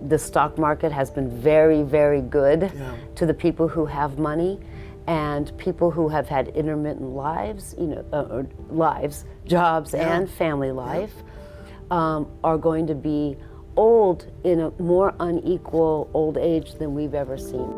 the stock market has been very, very good to the people who have money, and people who have had intermittent lives, jobs and family life, are going to be old in a more unequal old age than we've ever seen.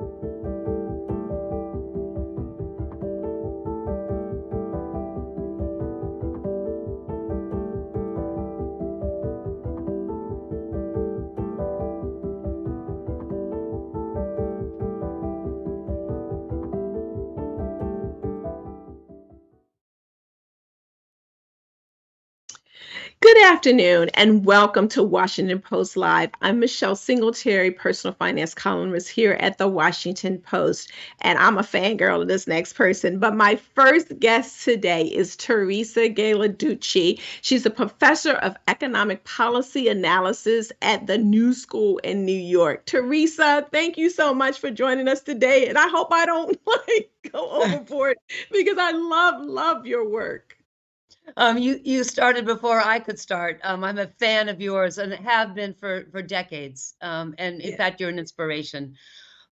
Good afternoon and welcome to Washington Post Live. I'm Michelle Singletary, personal finance columnist here at the Washington Post, and I'm a fangirl of this next person. But my first guest today is Teresa Ghilarducci. She's a professor of economic policy analysis at the New School in New York. Teresa, thank you so much for joining us today, and I hope I don't go overboard because I love your work. You started before I could start. I'm a fan of yours and have been for decades. And in fact, you're an inspiration.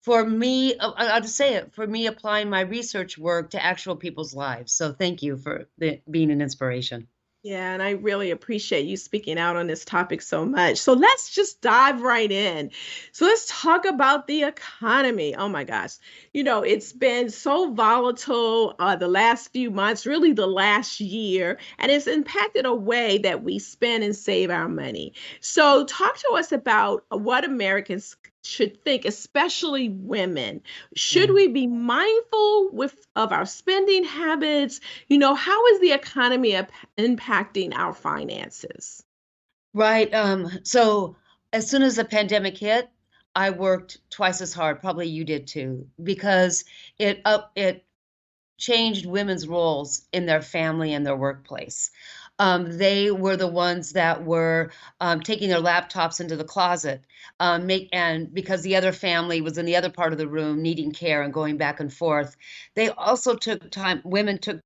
For me, I'll just say it, for me applying my research work to actual people's lives. So thank you for being an inspiration. Yeah, and I really appreciate you speaking out on this topic so much. So let's just dive right in. So let's talk about the economy. Oh my gosh. It's been so volatile the last few months, really the last year, and it's impacted a way that we spend and save our money. So talk to us about what Americans should think, especially women. Should we be mindful of our spending habits? How is the economy impacting our finances? Right. So as soon as the pandemic hit, I worked twice as hard. Probably you did too, because it changed women's roles in their family and their workplace. They were the ones that were taking their laptops into the closet, and because the other family was in the other part of the room needing care and going back and forth. They also took time. Women took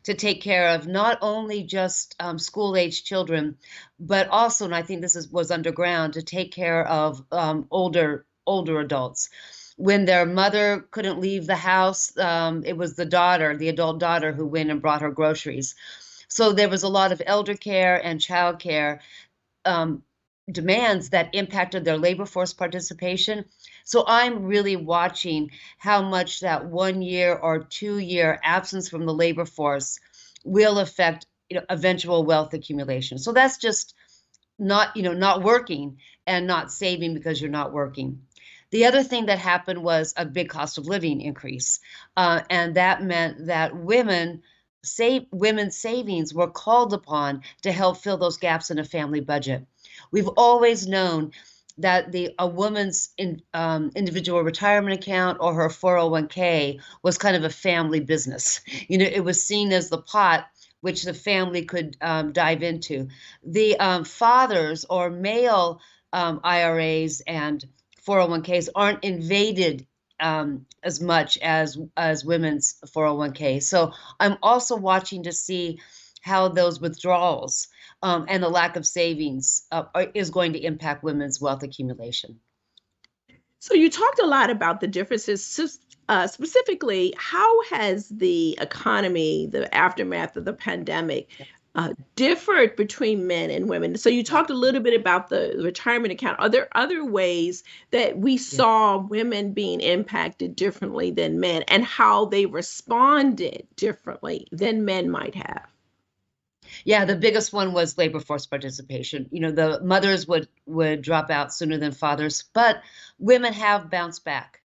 to take care of not only just school-age children, but also, and I think was underground, to take care of older adults. When their mother couldn't leave the house, it was the adult daughter, who went and brought her groceries. So there was a lot of elder care and child care demands that impacted their labor force participation. So I'm really watching how much that 1 year or 2 year absence from the labor force will affect eventual wealth accumulation. So that's just not working and not saving because you're not working. The other thing that happened was a big cost of living increase, and that meant that women's savings were called upon to help fill those gaps in a family budget. We've always known that a woman's individual retirement account or her 401k was kind of a family business. It was seen as the pot which the family could dive into. The fathers or male IRAs and 401ks aren't invaded as much as women's 401k. So I'm also watching to see how those withdrawals and the lack of savings is going to impact women's wealth accumulation. So you talked a lot about the differences, specifically, how has the economy, the aftermath of the pandemic, differed between men and women? So you talked a little bit about the retirement account. Are there other ways that we saw women being impacted differently than men, and how they responded differently than men might have? Yeah, the biggest one was labor force participation. The mothers would drop out sooner than fathers, but women have bounced back.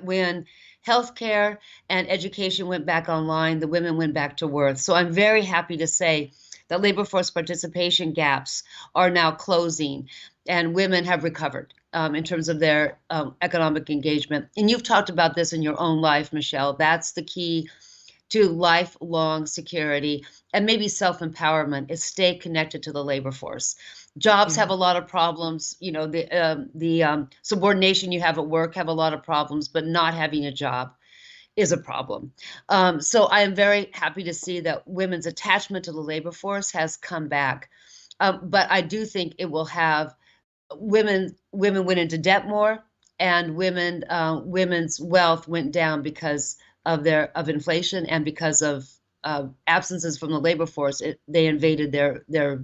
When healthcare and education went back online, the women went back to work. So I'm very happy to say that labor force participation gaps are now closing, and women have recovered in terms of their economic engagement. And you've talked about this in your own life, Michelle. That's the key to lifelong security and maybe self-empowerment, is stay connected to the labor force. Jobs have a lot of problems. The subordination you have at work have a lot of problems, but not having a job is a problem. So I am very happy to see that women's attachment to the labor force has come back. But I do think it will have women went into debt more, and women's wealth went down because of inflation and because of absences from the labor force. They invaded their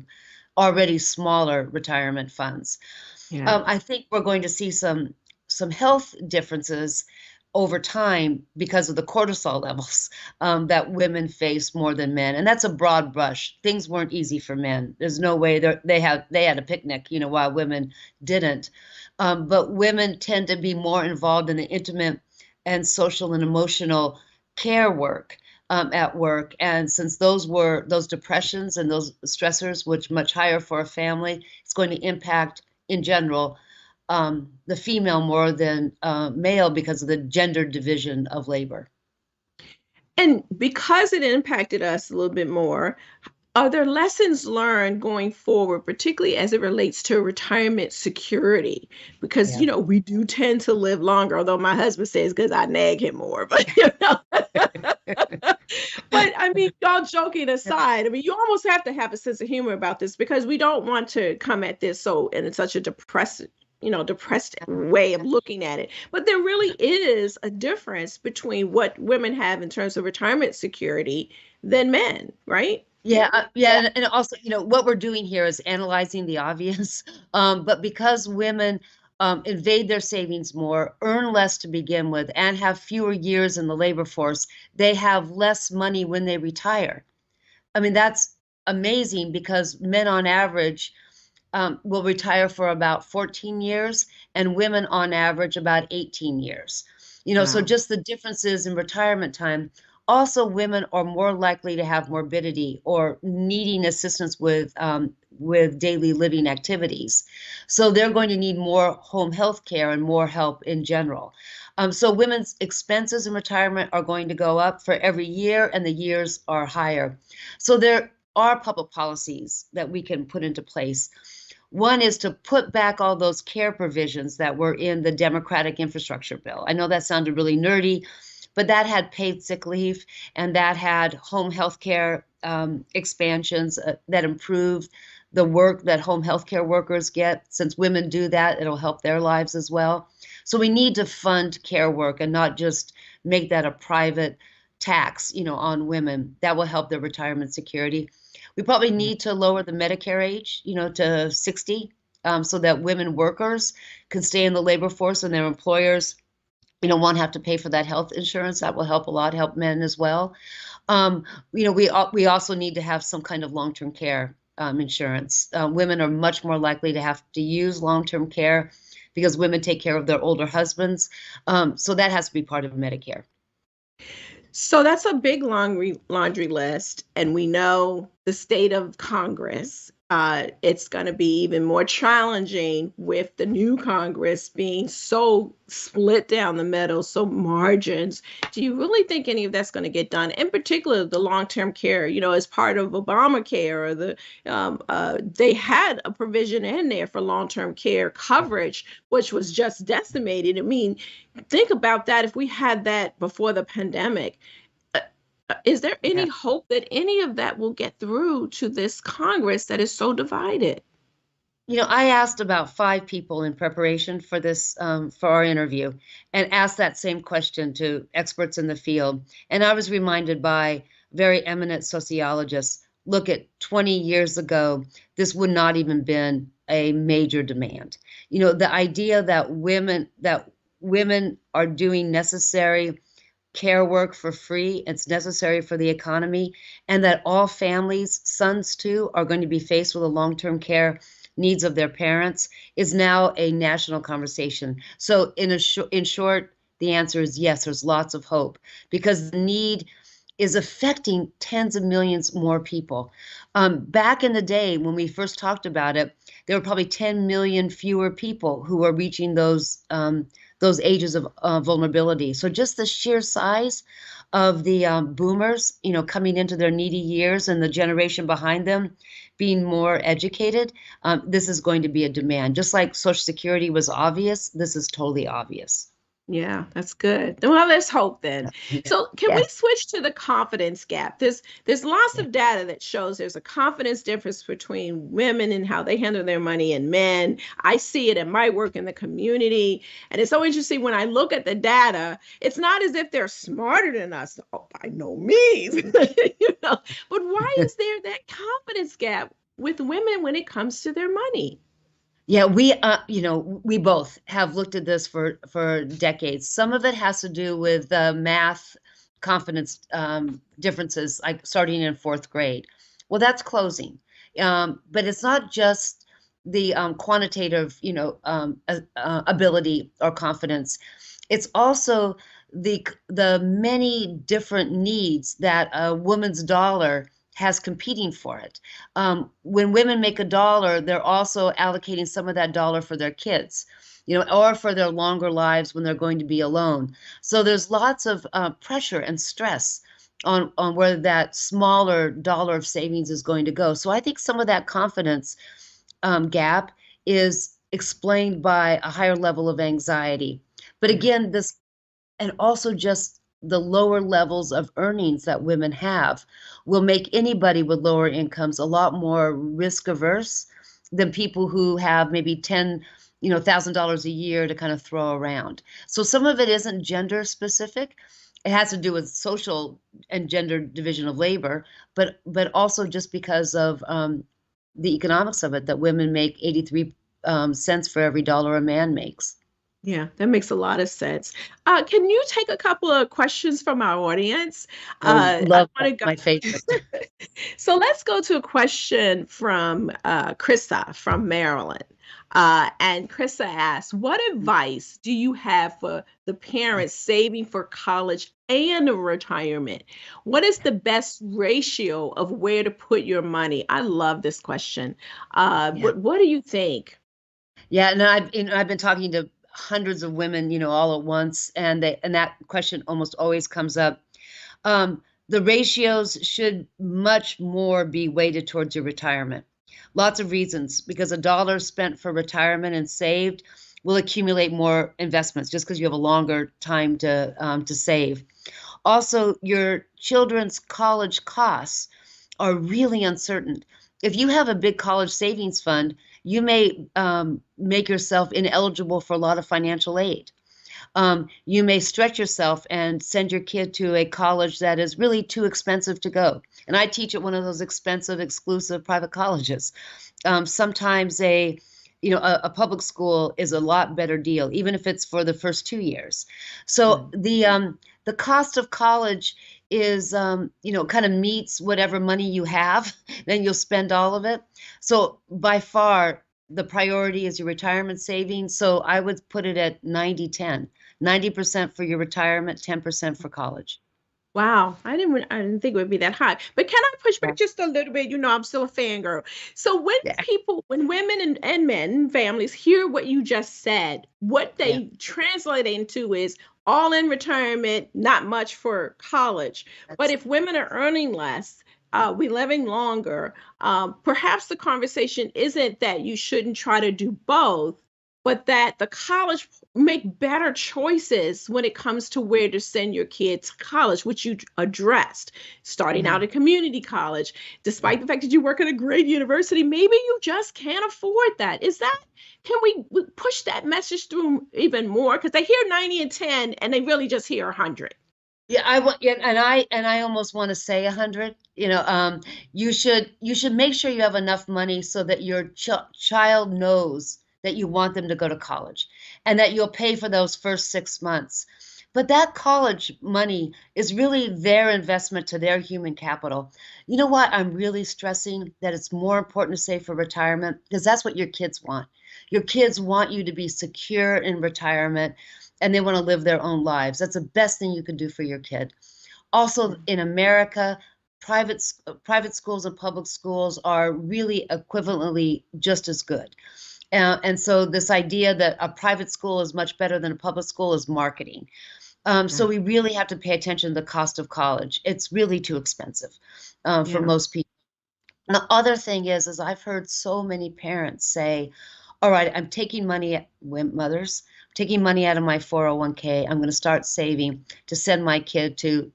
already smaller retirement funds. Yeah. I think we're going to see some health differences over time because of the cortisol levels that women face more than men, and that's a broad brush. Things weren't easy for men. There's no way they had a picnic, while women didn't. But women tend to be more involved in the intimate and social and emotional care work at work, and since those depressions and those stressors, which much higher for a family, it's going to impact in general the female more than male because of the gender division of labor. And because it impacted us a little bit more, are there lessons learned going forward, particularly as it relates to retirement security? Because, Yeah. we do tend to live longer, although my husband says because I nag him more, but but I mean, y'all joking aside, I mean, you almost have to have a sense of humor about this because we don't want to come at this in such a depressed way of looking at it. But there really is a difference between what women have in terms of retirement security than men, right? Yeah, and also, what we're doing here is analyzing the obvious. But because women invade their savings more, earn less to begin with, and have fewer years in the labor force, they have less money when they retire. I mean, that's amazing because men on average will retire for about 14 years, and women on average about 18 years. So Wow. just the differences in retirement time. Also, women are more likely to have morbidity or needing assistance with daily living activities. So they're going to need more home health care and more help in general. So women's expenses in retirement are going to go up for every year, and the years are higher. So there are public policies that we can put into place. One is to put back all those care provisions that were in the Democratic infrastructure bill. I know that sounded really nerdy, but that had paid sick leave, and that had home health care expansions that improved the work that home health care workers get. Since women do that, it'll help their lives as well. So we need to fund care work and not just make that a private tax, on women. That will help their retirement security. We probably need to lower the Medicare age, to 60, so that women workers can stay in the labor force and their employers, won't have to pay for that health insurance. That will help a lot, help men as well. We also need to have some kind of long-term care insurance. Women are much more likely to have to use long-term care because women take care of their older husbands. So that has to be part of Medicare. So that's a big laundry list, and we know the state of Congress. It's going to be even more challenging with the new Congress being so split down the middle, so margins. Do you really think any of that's going to get done? In particular, the long-term care, as part of Obamacare, or they had a provision in there for long-term care coverage, which was just decimated. I mean, think about that if we had that before the pandemic. Is there any hope that any of that will get through to this Congress that is so divided? I asked about 5 people in preparation for this, for our interview, and asked that same question to experts in the field. And I was reminded by very eminent sociologists, look, at 20 years ago, this would not even been a major demand. The idea that women are doing necessary care work for free, it's necessary for the economy, and that all families, sons too, are going to be faced with the long-term care needs of their parents, is now a national conversation. So in short, the answer is yes, there's lots of hope because the need is affecting tens of millions more people. Back in the day when we first talked about it, there were probably 10 million fewer people who were reaching those ages of vulnerability. So just the sheer size of the boomers, coming into their needy years and the generation behind them being more educated, this is going to be a demand. Just like Social Security was obvious, this is totally obvious. Yeah, that's good. Well, let's hope then. Yeah. So, can we Yes. switch to the confidence gap? There's lots Yeah. of data that shows there's a confidence difference between women and how they handle their money and men. I see it in my work in the community, and it's so interesting when I look at the data. It's not as if they're smarter than us, oh, by no means, you know. But why is there that confidence gap with women when it comes to their money? Yeah, we both have looked at this for decades. Some of it has to do with math confidence differences, like starting in fourth grade. Well, that's closing, but it's not just the quantitative, ability or confidence. It's also the many different needs that a woman's dollar has competing for it. When women make a dollar, they're also allocating some of that dollar for their kids, or for their longer lives when they're going to be alone. So there's lots of pressure and stress on where that smaller dollar of savings is going to go. So I think some of that confidence gap is explained by a higher level of anxiety. But Yeah. again, this and also just the lower levels of earnings that women have will make anybody with lower incomes a lot more risk averse than people who have maybe $10,000 a year to kind of throw around. So some of it isn't gender specific. It has to do with social and gender division of labor, but also just because of the economics of it, that women make 83 cents for every dollar a man makes. Yeah, that makes a lot of sense. Can you take a couple of questions from our audience? Oh, I love want that. to go. My favorite. So let's go to a question from Krista from Maryland. And Krista asks, what advice do you have for the parents saving for college and retirement? What is the best ratio of where to put your money? I love this question. Yeah. What do you think? Yeah, and I've been talking to hundreds of women, all at once, and that question almost always comes up. The ratios should much more be weighted towards your retirement. Lots of reasons, because a dollar spent for retirement and saved will accumulate more investments just because you have a longer time to save. Also, your children's college costs are really uncertain. If you have a big college savings fund, you may make yourself ineligible for a lot of financial aid. You may stretch yourself and send your kid to a college that is really too expensive to go. And I teach at one of those expensive, exclusive private colleges. Sometimes a public school is a lot better deal, even if it's for the first 2 years. So Mm. the cost of college is kind of meets whatever money you have, then you'll spend all of it. So by far the priority is your retirement savings. So I would put it at 90-10. 90% for your retirement, 10% for college. Wow, I didn't think it would be that high. But can I push Yeah. back just a little bit? You know, I'm still a fangirl. So Yeah. when women and men and families hear what you just said, what Yeah. they translate into is all in retirement, not much for college. But That's if women are earning less, we living longer, perhaps the conversation isn't that you shouldn't try to do both, but that the college make better choices when it comes to where to send your kids to college, which you addressed, starting mhm, out at community college. yeah. Despite the fact that you work at a great university, maybe you just can't afford that. Can we push that message through even more? Because they hear 90 and 10 and they really just hear 100. Yeah, I want, yeah, and I almost want to say 100. You should make sure you have enough money so that your child knows that you want them to go to college, and that you'll pay for those first 6 months. But that college money is really their investment to their human capital. You know what? I'm really stressing that it's more important to save for retirement, because that's what your kids want. Your kids want you to be secure in retirement, and they want to live their own lives. That's the best thing you can do for your kid. Also, in America, private schools and public schools are really equivalently just as good. And so this idea that a private school is much better than a public school is marketing. So Right. we really have to pay attention to the cost of college. It's really too expensive for Yeah. most people. And the other thing is I've heard so many parents say, all right, I'm taking money, mothers, taking money out of my 401k. I'm going to start saving to send my kid to,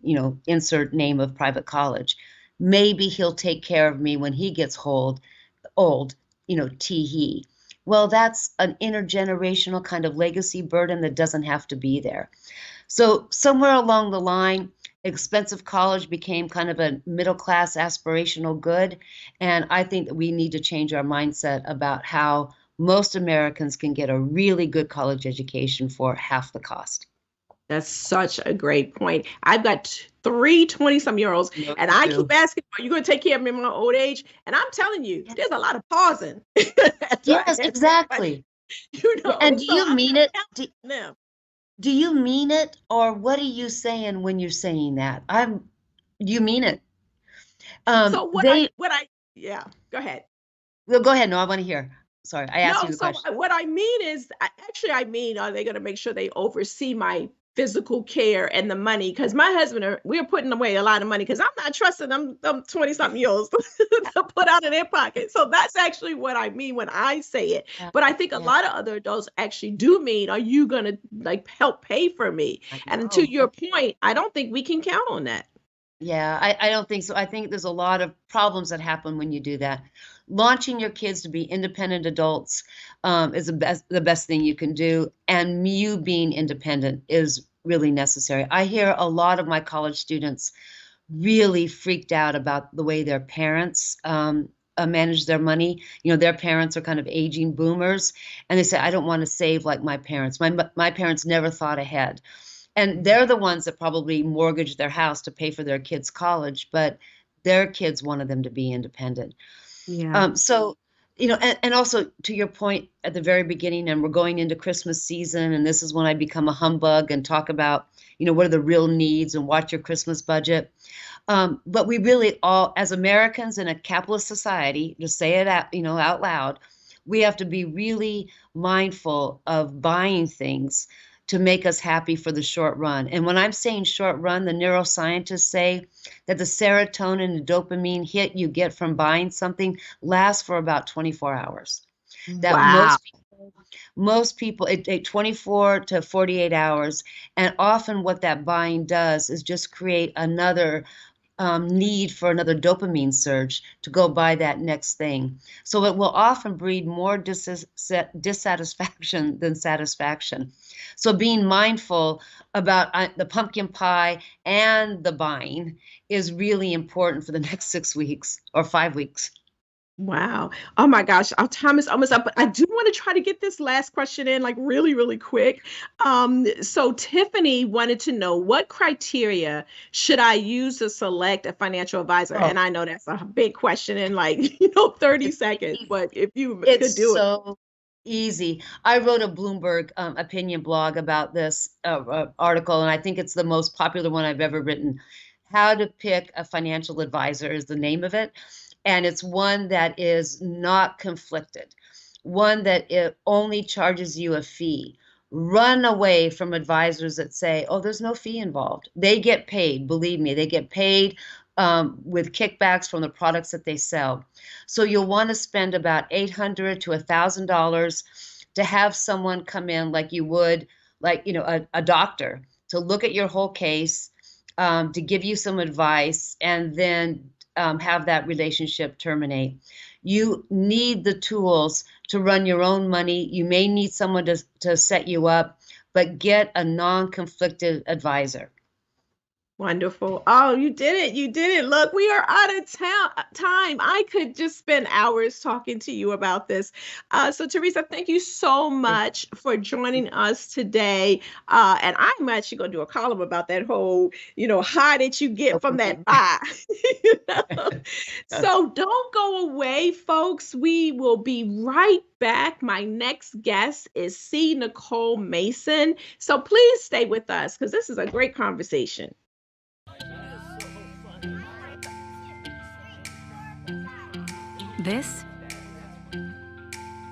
insert name of private college. Maybe he'll take care of me when he gets old, tee-hee. Well, that's an intergenerational kind of legacy burden that doesn't have to be there. So somewhere along the line, expensive college became kind of a middle-class aspirational good. And I think that we need to change our mindset about how most Americans can get a really good college education for half the cost. That's such a great point. I've got three 20-some-year-olds, and I keep asking, are you going to take care of me in my old age? And I'm telling you, there's a lot of pausing. Yes, exactly. And do you mean it? Do you mean it, or what are you saying when you're saying that? You mean it. So yeah, go ahead. Well, go ahead. No, I want to hear. Sorry, I asked you the question. What I mean is, are they going to make sure they oversee my physical care and the money? Because my husband, we're putting away a lot of money because I'm not trusting them 20-something-years to put out of their pocket. So that's actually what I mean when I say it. But I think a lot of other adults actually do mean, are you going to help pay for me? And to your point, I don't think we can count on that. Yeah, I don't think so. I think there's a lot of problems that happen when you do that. Launching your kids to be independent adults is the best thing you can do. And you being independent is really necessary. I hear a lot of my college students really freaked out about the way their parents manage their money. Their parents are kind of aging boomers. And they say, I don't want to save like my parents. My parents never thought ahead. And they're the ones that probably mortgaged their house to pay for their kids' college, but their kids wanted them to be independent. Yeah. And also to your point at the very beginning, and we're going into Christmas season, and this is when I become a humbug and talk about, what are the real needs and watch your Christmas budget. But we really all, as Americans in a capitalist society, to say it out loud, we have to be really mindful of buying things to make us happy for the short run. And when I'm saying short run, the neuroscientists say that the serotonin and dopamine hit you get from buying something lasts for about 24 hours. That most people, it takes 24 to 48 hours. And often what that buying does is just create another need for another dopamine surge to go buy that next thing. So it will often breed more dissatisfaction than satisfaction. So being mindful about the pumpkin pie and the buying is really important for the next 6 weeks or 5 weeks. Wow. Oh my gosh. Our time is almost up, but I do want to try to get this last question in really, really quick. So Tiffany wanted to know, what criteria should I use to select a financial advisor? And I know that's a big question in 30 seconds, but if you could do it. It's so easy. I wrote a Bloomberg opinion blog about this article, and I think it's the most popular one I've ever written. How to Pick a Financial Advisor is the name of it. And it's one that is not conflicted, one that it only charges you a fee. Run away from advisors that say, oh, there's no fee involved. They get paid. Believe me, they get paid with kickbacks from the products that they sell. So you'll want to spend about $800 to $1,000 to have someone come in like you would, a doctor, to look at your whole case, to give you some advice, and then have that relationship terminate. You need the tools to run your own money. You may need someone to set you up, but get a non-conflicted advisor. Wonderful. Oh, you did it. You did it. Look, we are out of time. I could just spend hours talking to you about this. So Teresa, thank you so much for joining us today. And I'm actually going to do a column about that whole, high that you get from that buy. So don't go away, folks. We will be right back. My next guest is Nicole Mason. So please stay with us because this is a great conversation. This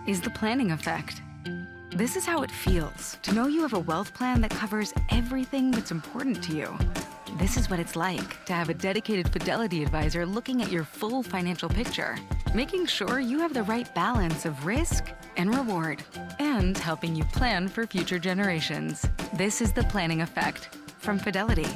is the planning effect. This is how it feels to know you have a wealth plan that covers everything that's important to you. This is what it's like to have a dedicated Fidelity advisor looking at your full financial picture. making sure you have the right balance of risk and reward, and helping you plan for future generations. This is The Planning Effect from Fidelity.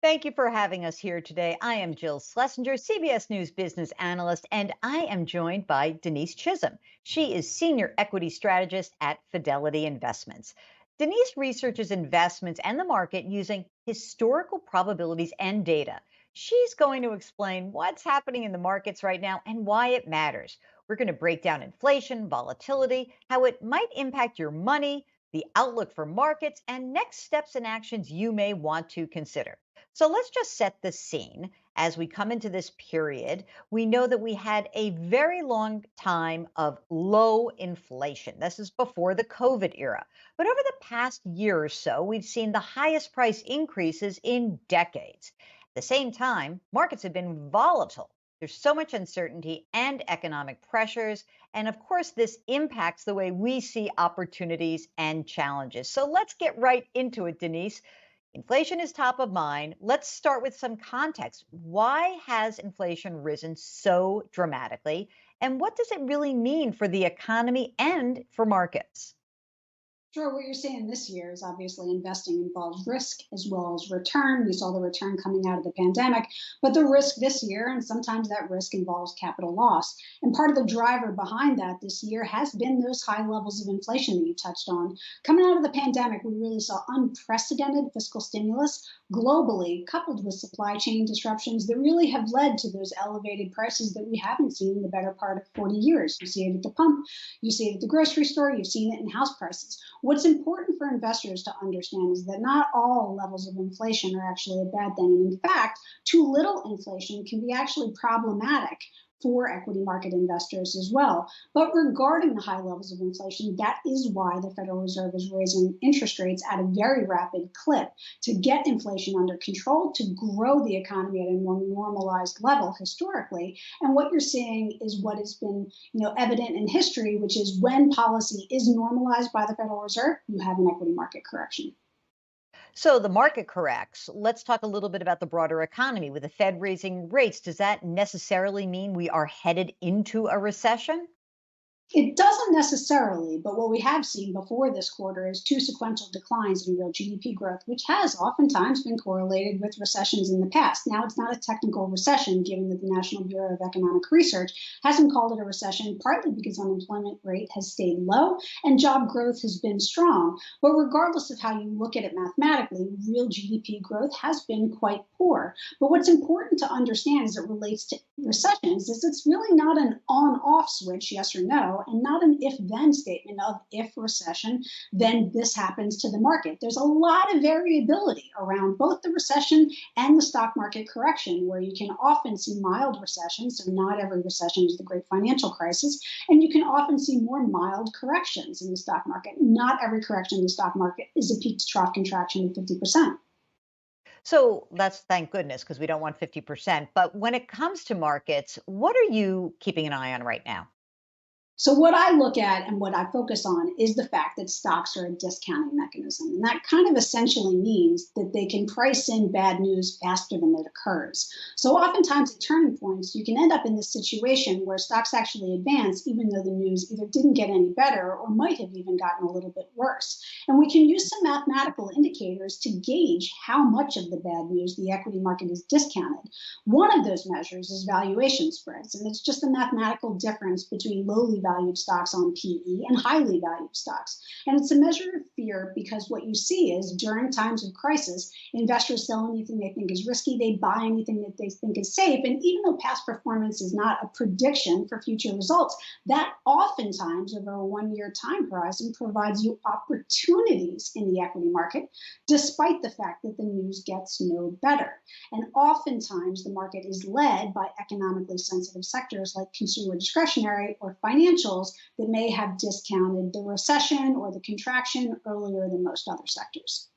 Thank you for having us here today. I am Jill Schlesinger, CBS News business analyst, and I am joined by Denise Chisholm. She is senior equity strategist at Fidelity Investments. Denise researches investments and the market using historical probabilities and data. She's going to explain what's happening in the markets right now and why it matters. We're going to break down inflation, volatility, how it might impact your money, the outlook for markets, and next steps and actions you may want to consider. So let's just set the scene. As we come into this period, we know that we had a very long time of low inflation. This is before the COVID era. But over the past year or so, we've seen the highest price increases in decades. At the same time, markets have been volatile. There's so much uncertainty and economic pressures. And of course, this impacts the way we see opportunities and challenges. So let's get right into it, Denise. Inflation is top of mind. Let's start with some context. Why has inflation risen so dramatically? And what does it really mean for the economy and for markets? Sure, what you're seeing this year is obviously investing involves risk as well as return. We saw the return coming out of the pandemic, but the risk this year, and sometimes that risk involves capital loss. And part of the driver behind that this year has been those high levels of inflation that you touched on. Coming out of the pandemic, we really saw unprecedented fiscal stimulus globally, coupled with supply chain disruptions that really have led to those elevated prices that we haven't seen in the better part of 40 years. You see it at the pump, you see it at the grocery store, you've seen it in house prices. What's important for investors to understand is that not all levels of inflation are actually a bad thing. And in fact, too little inflation can be actually problematic for equity market investors as well. But regarding the high levels of inflation, that is why the Federal Reserve is raising interest rates at a very rapid clip to get inflation under control, to grow the economy at a more normalized level historically. And what you're seeing is what has been, evident in history, which is when policy is normalized by the Federal Reserve, you have an equity market correction. So the market corrects. Let's talk a little bit about the broader economy. With the Fed raising rates, does that necessarily mean we are headed into a recession? It doesn't necessarily, but what we have seen before this quarter is two sequential declines in real GDP growth, which has oftentimes been correlated with recessions in the past. Now, it's not a technical recession, given that the National Bureau of Economic Research hasn't called it a recession, partly because unemployment rate has stayed low and job growth has been strong. But regardless of how you look at it mathematically, real GDP growth has been quite poor. But what's important to understand as it relates to recessions is it's really not an on-off switch, yes or no, and not an if-then statement of if recession, then this happens to the market. There's a lot of variability around both the recession and the stock market correction, where you can often see mild recessions, so not every recession is the great financial crisis, and you can often see more mild corrections in the stock market. Not every correction in the stock market is a peak to trough contraction of 50%. So that's thank goodness, because we don't want 50%. But when it comes to markets, what are you keeping an eye on right now? So what I look at and what I focus on is the fact that stocks are a discounting mechanism. And that kind of essentially means that they can price in bad news faster than it occurs. So oftentimes at turning points, you can end up in this situation where stocks actually advance, even though the news either didn't get any better or might have even gotten a little bit worse. And we can use some mathematical indicators to gauge how much of the bad news the equity market is discounted. One of those measures is valuation spreads, and it's just a mathematical difference between lowly valued stocks on PE and highly valued stocks. And it's a measure of fear, because what you see is during times of crisis, investors sell anything they think is risky, they buy anything that they think is safe. And even though past performance is not a prediction for future results, that oftentimes over a one-year time horizon provides you opportunities in the equity market, despite the fact that the news gets no better. And oftentimes the market is led by economically sensitive sectors like consumer discretionary or financials that may have discounted the recession or the contraction earlier than most other sectors.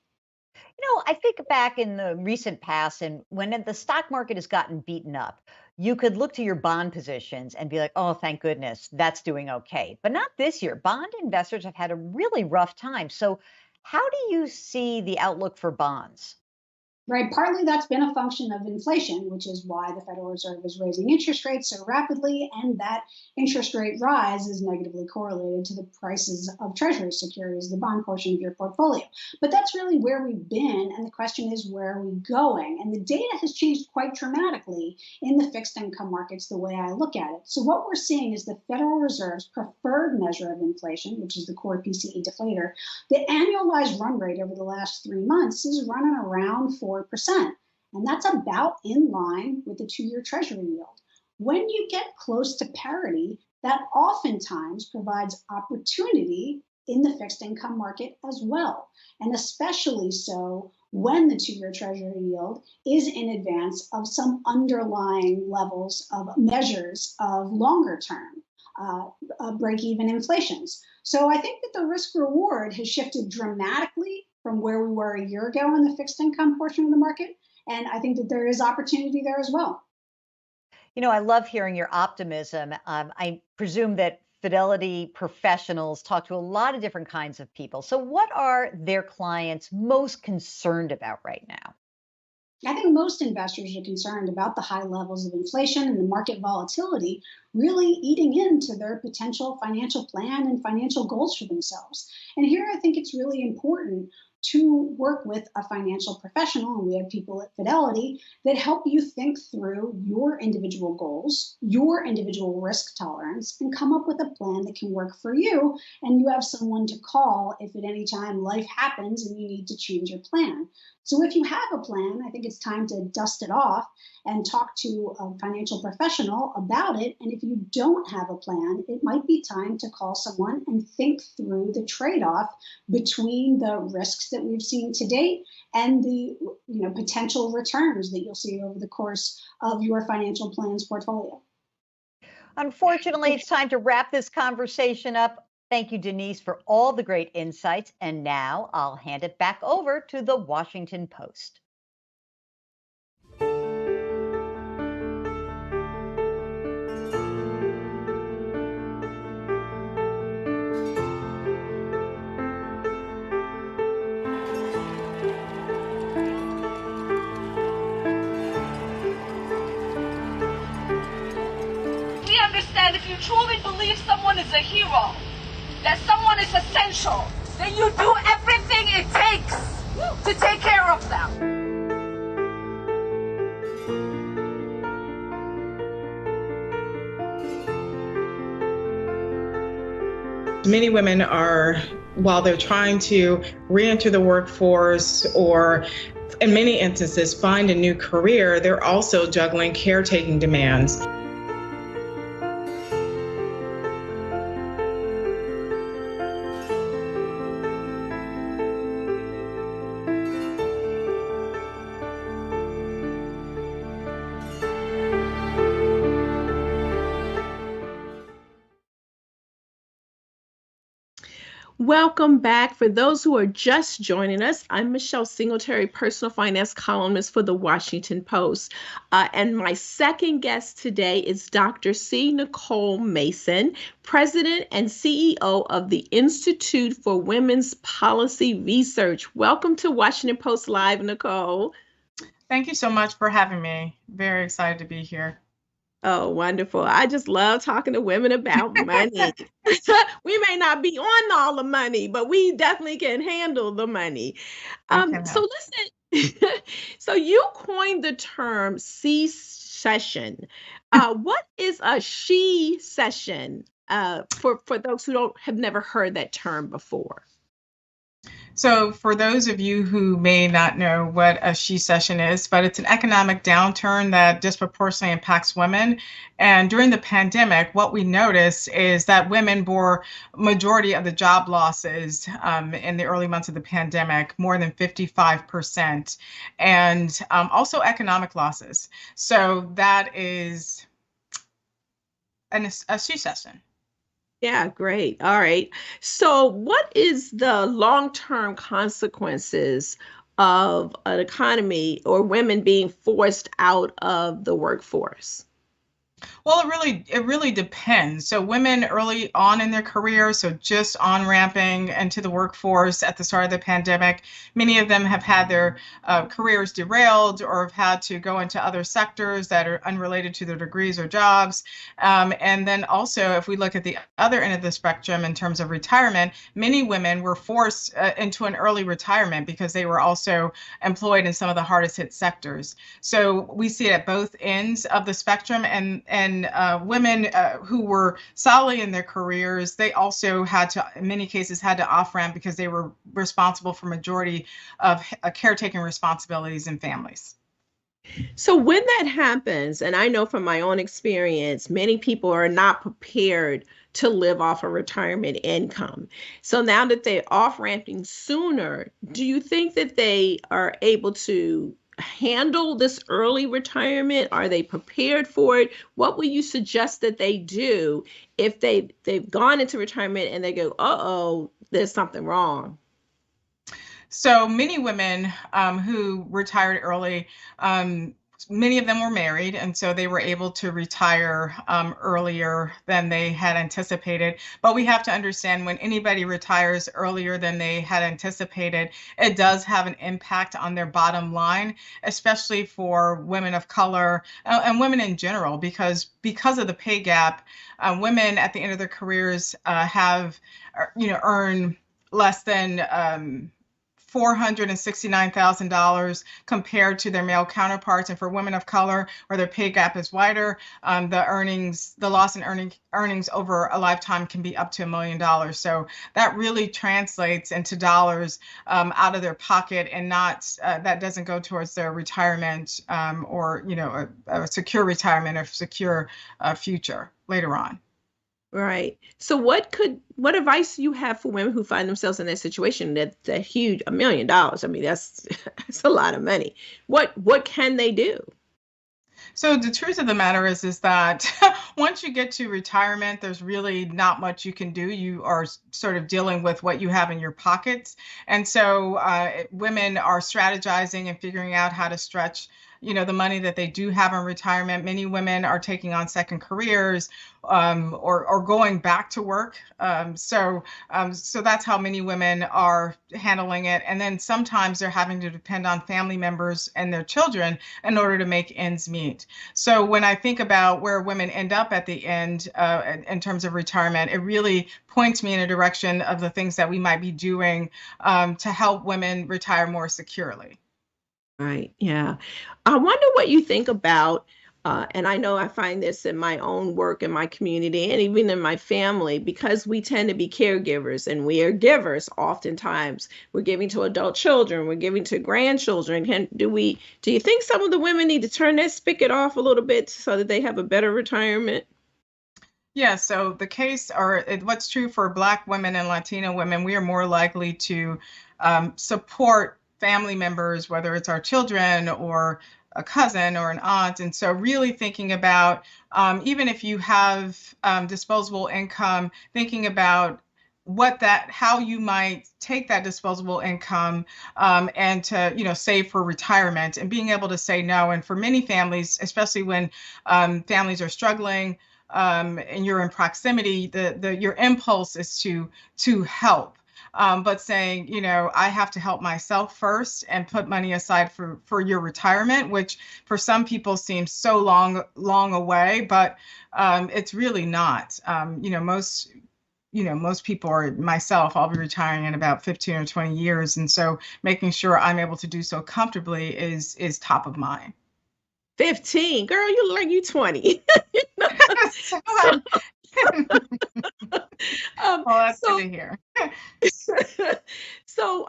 I think back in the recent past, and when the stock market has gotten beaten up, you could look to your bond positions and be like, oh, thank goodness, that's doing okay. But not this year. Bond investors have had a really rough time. So how do you see the outlook for bonds? right? Partly that's been a function of inflation, which is why the Federal Reserve is raising interest rates so rapidly, and that interest rate rise is negatively correlated to the prices of Treasury securities, the bond portion of your portfolio. But that's really where we've been, and the question is, where are we going? And the data has changed quite dramatically in the fixed income markets the way I look at it. So what we're seeing is the Federal Reserve's preferred measure of inflation, which is the core PCE deflator. The annualized run rate over the last 3 months is running around 4%. And that's about in line with the 2-year Treasury yield. When you get close to parity, that oftentimes provides opportunity in the fixed income market as well. And especially so when the 2-year Treasury yield is in advance of some underlying levels of measures of longer term break-even inflations. So I think that the risk reward has shifted dramatically from where we were a year ago in the fixed income portion of the market. And I think that there is opportunity there as well. You know, I love hearing your optimism. I presume that Fidelity professionals talk to a lot of different kinds of people. So what are their clients most concerned about right now? I think most investors are concerned about the high levels of inflation and the market volatility really eating into their potential financial plan and financial goals for themselves. And here I think it's really important to work with a financial professional, and we have people at Fidelity that help you think through your individual goals, your individual risk tolerance, and come up with a plan that can work for you. And you have someone to call if at any time life happens and you need to change your plan. So if you have a plan, I think it's time to dust it off and talk to a financial professional about it. And if you don't have a plan, it might be time to call someone and think through the trade-off between the risks that we've seen to date and the potential returns that you'll see over the course of your financial plan's portfolio. Unfortunately, it's time to wrap this conversation up. Thank you, Denise, for all the great insights. And now I'll hand it back over to the Washington Post. We understand if you truly believe someone is a hero, that someone is essential, then you do everything it takes to take care of them. Many women are, while they're trying to re-enter the workforce or in many instances find a new career, they're also juggling caretaking demands. Welcome back. For those who are just joining us, I'm Michelle Singletary, personal finance columnist for the Washington Post. And my second guest today is Dr. C. Nicole Mason, President and CEO of the Institute for Women's Policy Research. Welcome to Washington Post Live, Nicole. Thank you so much for having me. Very excited to be here. Oh, wonderful. I just love talking to women about money. We may not be on all the money, but we definitely can handle the money. So listen, so you coined the term C-session. What is a she-session for those who have never heard that term before? So for those of you who may not know what a she-session is, but it's an economic downturn that disproportionately impacts women. And during the pandemic, what we noticed is that women bore majority of the job losses in the early months of the pandemic, more than 55%, and also economic losses. So that is a she-session. Yeah, great. All right. So what is the long-term consequences of an economy or women being forced out of the workforce? Well, it really depends. So women early on in their career, so just on ramping into the workforce at the start of the pandemic, many of them have had their careers derailed or have had to go into other sectors that are unrelated to their degrees or jobs. And then also, if we look at the other end of the spectrum in terms of retirement, many women were forced into an early retirement because they were also employed in some of the hardest hit sectors. So we see it at both ends of the spectrum, and women who were solidly in their careers, they also had to, in many cases, had to off ramp because they were responsible for majority of caretaking responsibilities in families. So when that happens, and I know from my own experience, many people are not prepared to live off a retirement income. So now that they're off ramping sooner, do you think that they are able to handle this early retirement? Are they prepared for it? What would you suggest that they do if they've gone into retirement and they go, uh-oh, there's something wrong? So many women who retired early, many of them were married, and so they were able to retire earlier than they had anticipated. But we have to understand when anybody retires earlier than they had anticipated, it does have an impact on their bottom line, especially for women of color and women in general, because of the pay gap. Women at the end of their careers earn less than $469,000 compared to their male counterparts. And for women of color, where their pay gap is wider, the loss in earnings over a lifetime can be up to $1 million. So that really translates into dollars out of their pocket, and not that doesn't go towards their retirement or a secure retirement or secure future later on. Right. So what advice do you have for women who find themselves in that situation? That's a huge $1 million. I mean, that's that's a lot of money. What can they do? So the truth of the matter is that once you get to retirement, there's really not much you can do. You are sort of dealing with what you have in your pockets. And so women are strategizing and figuring out how to stretch the money that they do have in retirement. Many women are taking on second careers or going back to work. So that's how many women are handling it. And then sometimes they're having to depend on family members and their children in order to make ends meet. So when I think about where women end up at the end in terms of retirement, it really points me in a direction of the things that we might be doing to help women retire more securely. Right. Yeah. I wonder what you think about, and I know I find this in my own work in my community and even in my family, because we tend to be caregivers and we are givers oftentimes. We're giving to adult children, we're giving to grandchildren. Do you think some of the women need to turn that spigot off a little bit so that they have a better retirement? Yeah, so what's true for Black women and Latino women, we are more likely to support family members, whether it's our children or a cousin or an aunt. And so really thinking about, even if you have disposable income, thinking about how you might take that disposable income and to save for retirement, and being able to say no. And for many families, especially when families are struggling and you're in proximity, your impulse is to help. But saying, I have to help myself first and put money aside for your retirement, which for some people seems so long away, but it's really not. Most people, or myself, I'll be retiring in about 15 or 20 years. And so making sure I'm able to do so comfortably is top of mind. 15, girl, you look like you 20. So, So, well, that's so good to hear. So,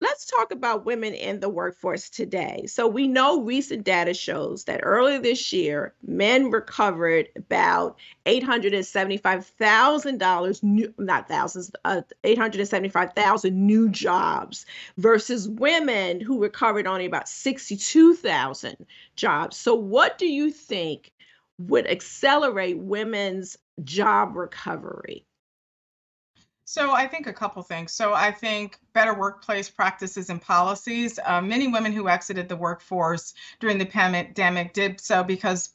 let's talk about women in the workforce today. So, we know recent data shows that earlier this year, men recovered about $875,000 new, not thousands, 875,000 new jobs versus women who recovered only about 62,000 jobs. So, what do you think would accelerate women's job recovery? So I think a couple things. So I think better workplace practices and policies. Many women who exited the workforce during the pandemic did so because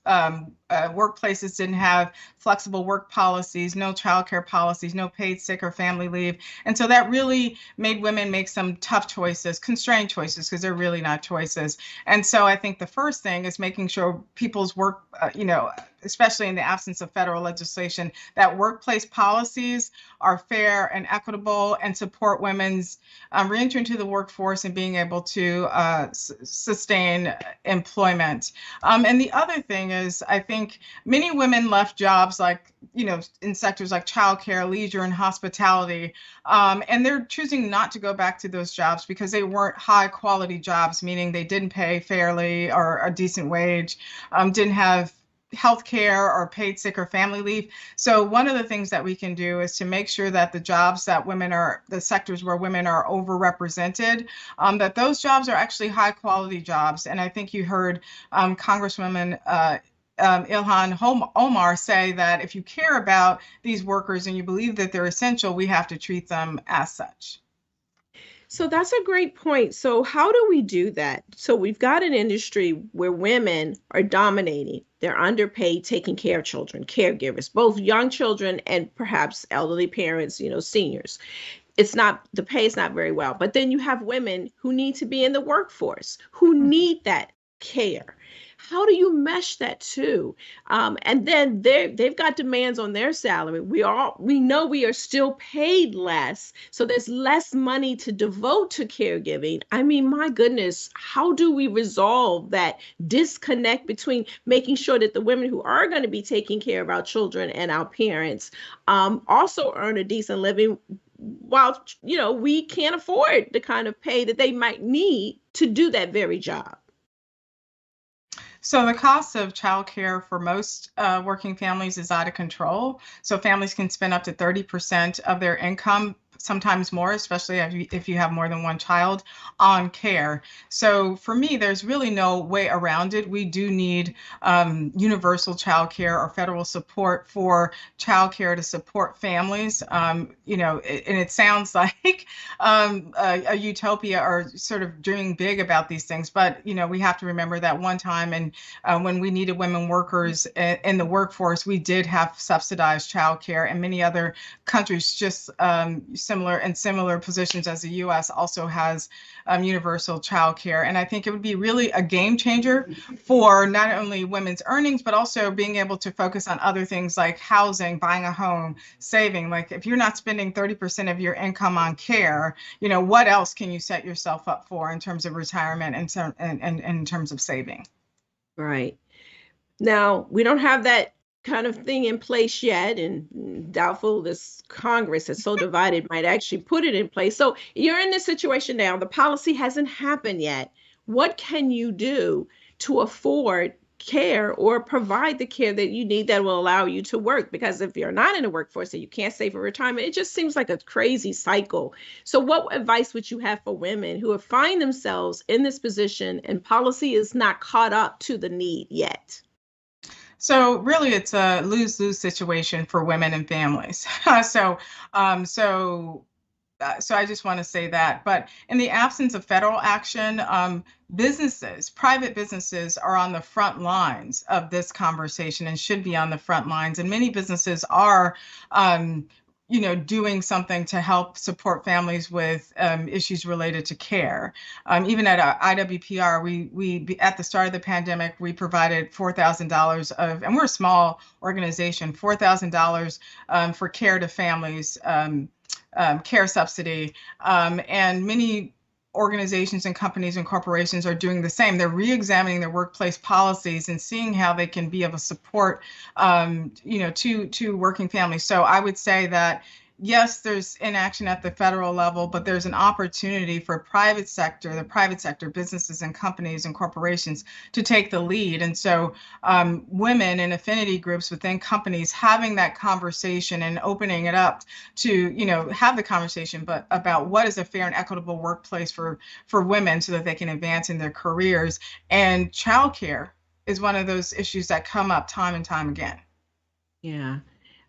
workplaces didn't have flexible work policies, no childcare policies, no paid sick or family leave. And so that really made women make some tough choices, constrained choices, because they're really not choices. And so I think the first thing is making sure people's work, especially in the absence of federal legislation, that workplace policies are fair and equitable and support women's reentry into the workforce and being able to sustain employment. And the other thing is, I think many women left jobs like, in sectors like childcare, leisure, and hospitality, and they're choosing not to go back to those jobs because they weren't high quality jobs, meaning they didn't pay fairly or a decent wage, didn't have health care or paid sick or family leave. So one of the things that we can do is to make sure that the jobs that the sectors where women are overrepresented, that those jobs are actually high quality jobs. And I think you heard Congresswoman Ilhan Omar say that if you care about these workers and you believe that they're essential, we have to treat them as such. So that's a great point. So how do we do that? So we've got an industry where women are dominating. They're underpaid, taking care of children, caregivers, both young children and perhaps elderly parents, seniors. The pay is not very well. But then you have women who need to be in the workforce, who need that care. How do you mesh that too? And then they've got demands on their salary. We know we are still paid less, so there's less money to devote to caregiving. I mean, my goodness, how do we resolve that disconnect between making sure that the women who are going to be taking care of our children and our parents also earn a decent living, while we can't afford the kind of pay that they might need to do that very job? So the cost of childcare for most working families is out of control. So families can spend up to 30% of their income, sometimes more, especially if you have more than one child, on care. So for me, there's really no way around it. We do need universal childcare or federal support for childcare to support families. And it sounds like a utopia or sort of dreaming big about these things. But, we have to remember that one time and when we needed women workers in the workforce, we did have subsidized childcare, and many other countries just similar positions as the U.S. also has universal childcare. And I think it would be really a game changer for not only women's earnings, but also being able to focus on other things like housing, buying a home, saving. Like if you're not spending 30% of your income on care, what else can you set yourself up for in terms of retirement and in terms of saving? Right. Now, we don't have that kind of thing in place yet, and doubtful this Congress is so divided might actually put it in place. So you're in this situation now. The policy hasn't happened yet. What can you do to afford care or provide the care that you need that will allow you to work? Because if you're not in the workforce and you can't save for retirement, it just seems like a crazy cycle. So what advice would you have for women who find themselves in this position and policy is not caught up to the need yet? So really, it's a lose-lose situation for women and families. So I just want to say that. But in the absence of federal action, private businesses are on the front lines of this conversation and should be on the front lines. And many businesses are doing something to help support families with issues related to care. Even at IWPR, we at the start of the pandemic, we provided $4,000 and we're a small organization, $4,000 for care to families, care subsidy, and many organizations and companies and corporations are doing the same. They're re-examining their workplace policies and seeing how they can be of a support, to working families. So I would say that yes, there's inaction at the federal level, but there's an opportunity for the private sector, businesses and companies and corporations to take the lead. And so women in affinity groups within companies having that conversation and opening it up to, have the conversation, but about what is a fair and equitable workplace for women so that they can advance in their careers. And childcare is one of those issues that come up time and time again. Yeah.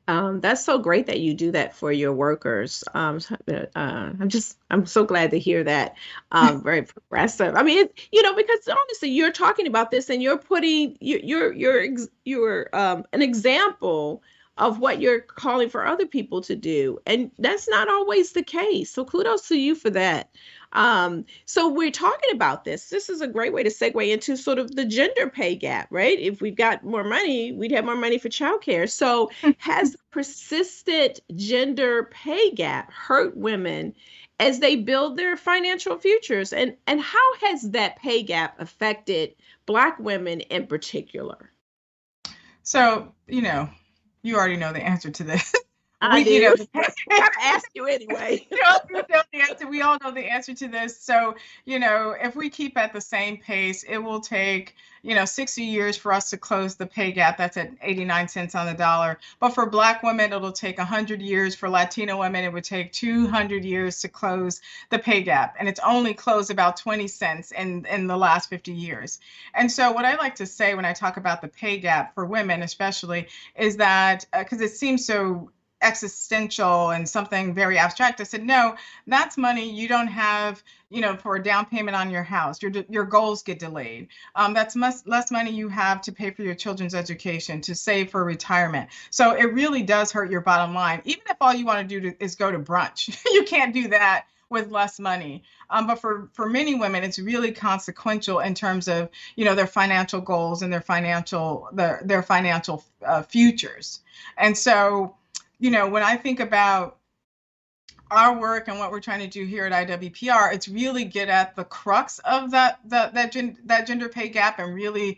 That's so great that you do that for your workers. I'm so glad to hear that. Very progressive. I mean, because honestly, you're talking about this and you're putting you're an example of what you're calling for other people to do, and that's not always the case. So kudos to you for that. So we're talking about this. This is a great way to segue into sort of the gender pay gap, right? If we've got more money, we'd have more money for childcare. So has the persistent gender pay gap hurt women as they build their financial futures? And how has that pay gap affected Black women in particular? So, you already know the answer to this. I do. I gotta ask you anyway. You know the answer. We all know the answer to this. So, if we keep at the same pace, it will take, 60 years for us to close the pay gap. That's at 89 cents on the dollar. But for Black women, it'll take 100 years. For Latino women, it would take 200 years to close the pay gap. And it's only closed about 20 cents in the last 50 years. And so what I like to say when I talk about the pay gap for women, especially, is that because it seems so existential and something very abstract. I said, no, that's money you don't have, for a down payment on your house. Your goals get delayed. That's much less money you have to pay for your children's education, to save for retirement. So it really does hurt your bottom line. Even if all you want to do is go to brunch, you can't do that with less money. But for many women, it's really consequential in terms of, their financial goals and their financial futures. And so, when I think about our work and what we're trying to do here at IWPR, it's really get at the crux of that gender pay gap and really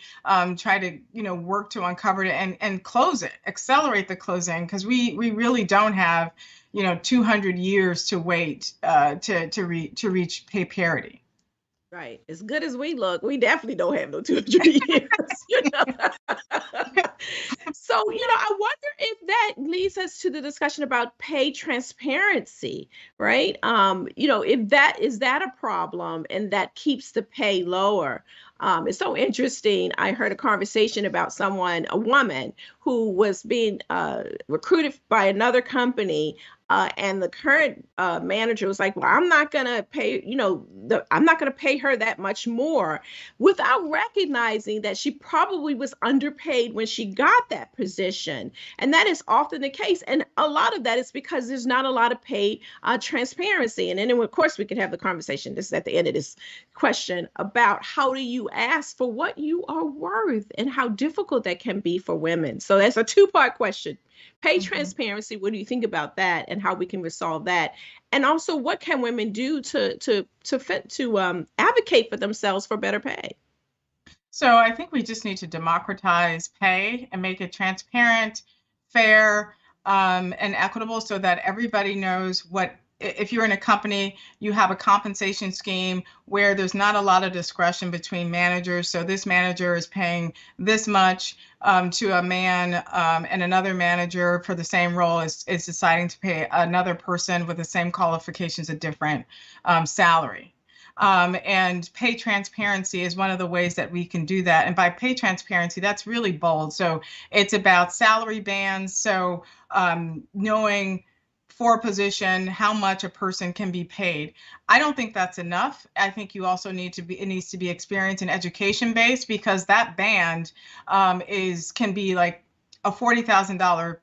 try to work to uncover it and close it, accelerate the closing, because we really don't have 200 years to wait to reach pay parity. Right. As good as we look, we definitely don't have no 200 years. So, I wonder if that leads us to the discussion about pay transparency, right? If that is that a problem and that keeps the pay lower. It's so interesting. I heard a conversation about a woman who was being recruited by another company. And the current manager was like, well, I'm not going to pay, I'm not going to pay her that much more, without recognizing that she probably was underpaid when she got that position. And that is often the case. And a lot of that is because there's not a lot of pay transparency. And then, of course, we could have the conversation, this is at the end of this question, about how do you ask for what you are worth and how difficult that can be for women. So that's a two-part question. Pay transparency, what do you think about that and how we can resolve that? And also, what can women do to advocate for themselves for better pay? So I think we just need to democratize pay and make it transparent, fair, and equitable, so that everybody knows what. If you're in a company, you have a compensation scheme where there's not a lot of discretion between managers. So this manager is paying this much to a man, and another manager for the same role is deciding to pay another person with the same qualifications a different salary. And pay transparency is one of the ways that we can do that. And by pay transparency, that's really bold. So it's about salary bands. So knowing for a position how much a person can be paid. I don't think that's enough. I think you also it needs to be experience and education based, because that band can be like a $40,000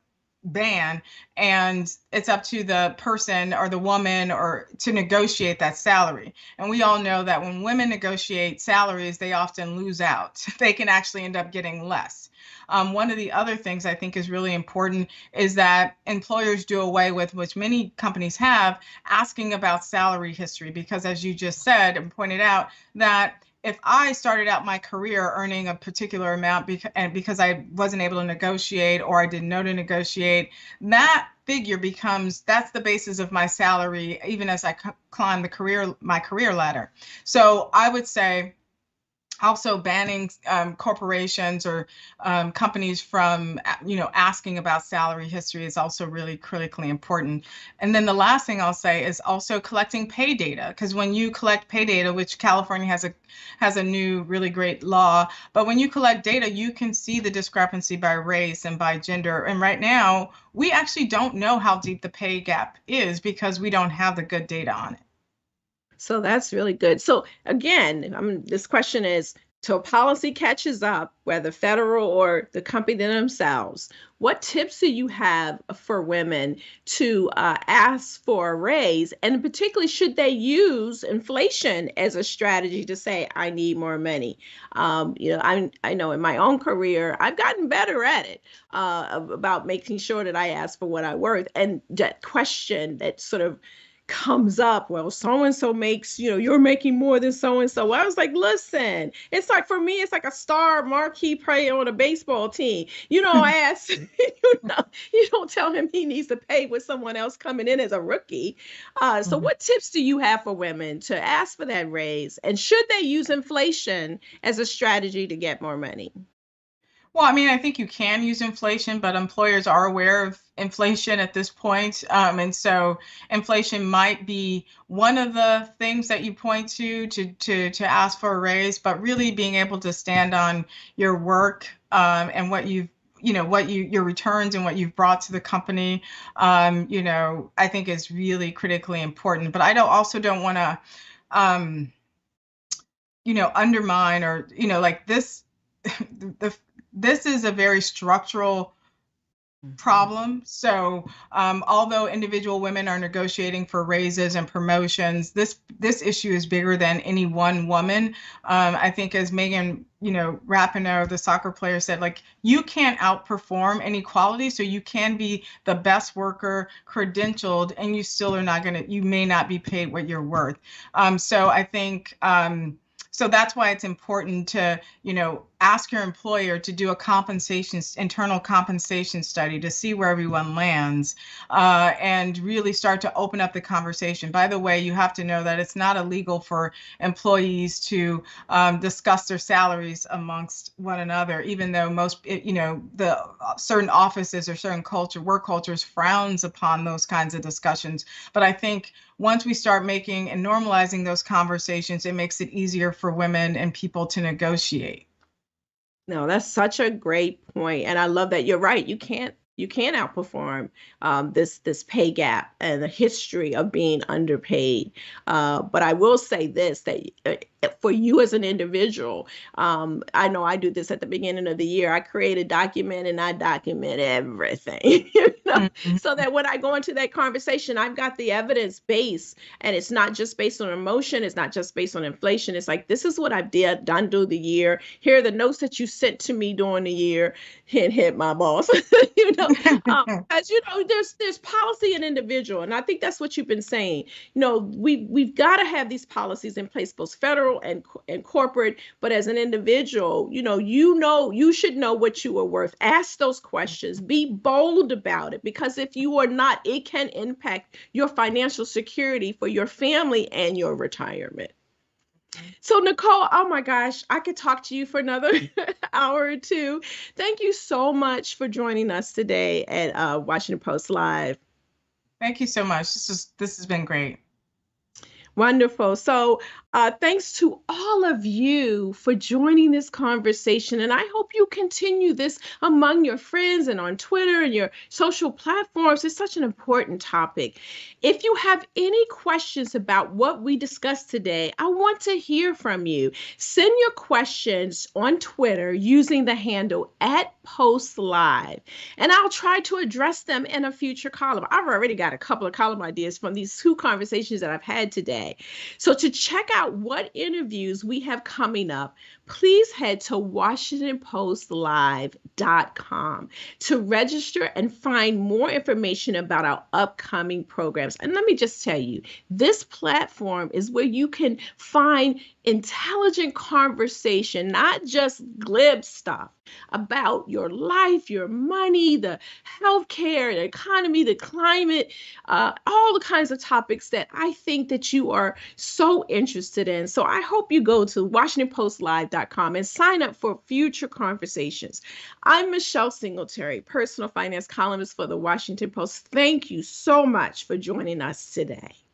band, and it's up to the person or the woman or to negotiate that salary. And we all know that when women negotiate salaries, they often lose out. They can actually end up getting less. One of the other things I think is really important is that employers do away with, which many companies have, asking about salary history, because as you just said and pointed out, that if I started out my career earning a particular amount because I wasn't able to negotiate or I didn't know to negotiate, that figure that's the basis of my salary, even as I climb my career ladder. So I would say also banning corporations or companies from, asking about salary history is also really critically important. And then the last thing I'll say is also collecting pay data, because when you collect pay data, which California has a new really great law, but when you collect data, you can see the discrepancy by race and by gender. And right now, we actually don't know how deep the pay gap is because we don't have the good data on it. So that's really good. So again, this question is, till policy catches up, whether federal or the company themselves, what tips do you have for women to ask for a raise? And particularly, should they use inflation as a strategy to say, I need more money? I know in my own career, I've gotten better at it, about making sure that I ask for what I worth. And that question that sort of comes up, well, so and so makes, you're making more than so and so. I was like, listen, it's like, for me, it's like a star marquee player on a baseball team. You don't ask, you don't tell him he needs to pay with someone else coming in as a rookie. So what tips do you have for women to ask for that raise? And should they use inflation as a strategy to get more money? Well, I mean, I think you can use inflation, but employers are aware of inflation at this point. And so inflation might be one of the things that you point to ask for a raise, but really being able to stand on your work, and what your returns and what you've brought to the company, I think is really critically important. But I also don't want to, undermine or, like this, this is a very structural problem. So although individual women are negotiating for raises and promotions, this issue is bigger than any one woman. I think, as Megan, Rapinoe, the soccer player, said, like, you can't outperform inequality. So you can be the best worker, credentialed, and you still you may not be paid what you're worth. So I think, so that's why it's important to, ask your employer to do a internal compensation study to see where everyone lands, and really start to open up the conversation. By the way, you have to know that it's not illegal for employees to discuss their salaries amongst one another, even though most, the certain offices or certain work cultures frowns upon those kinds of discussions. But I think once we start making and normalizing those conversations, it makes it easier for women and people to negotiate. No, that's such a great point. And I love that you're right. You can't outperform this pay gap and the history of being underpaid. But I will say this, that for you as an individual, I know I do this at the beginning of the year. I create a document and I document everything, so that when I go into that conversation, I've got the evidence base, and it's not just based on emotion. It's not just based on inflation. It's like, this is what I've done through the year. Here are the notes that you sent to me during the year. Hit my boss, as there's policy and individual. And I think that's what you've been saying. We've got to have these policies in place, both federal and corporate, but as an individual, you should know what you are worth. Ask those questions, be bold about it, because if you are not, it can impact your financial security for your family and your retirement. So Nicole, oh my gosh, I could talk to you for another hour or two. Thank you so much for joining us today at Washington Post Live. Thank you so much. This has been great. Wonderful. So thanks to all of you for joining this conversation. And I hope you continue this among your friends and on Twitter and your social platforms. It's such an important topic. If you have any questions about what we discussed today, I want to hear from you. Send your questions on Twitter using the handle @PostLive, and I'll try to address them in a future column. I've already got a couple of column ideas from these 2 conversations that I've had today. So to check out what interviews we have coming up, please head to WashingtonPostLive.com to register and find more information about our upcoming programs. And let me just tell you, this platform is where you can find intelligent conversation, not just glib stuff about your life, your money, the healthcare, the economy, the climate, all the kinds of topics that I think that you are so interested in. So I hope you go to WashingtonPostLive.com decisionmakers.com and sign up for future conversations. I'm Michelle Singletary, personal finance columnist for the Washington Post. Thank you so much for joining us today.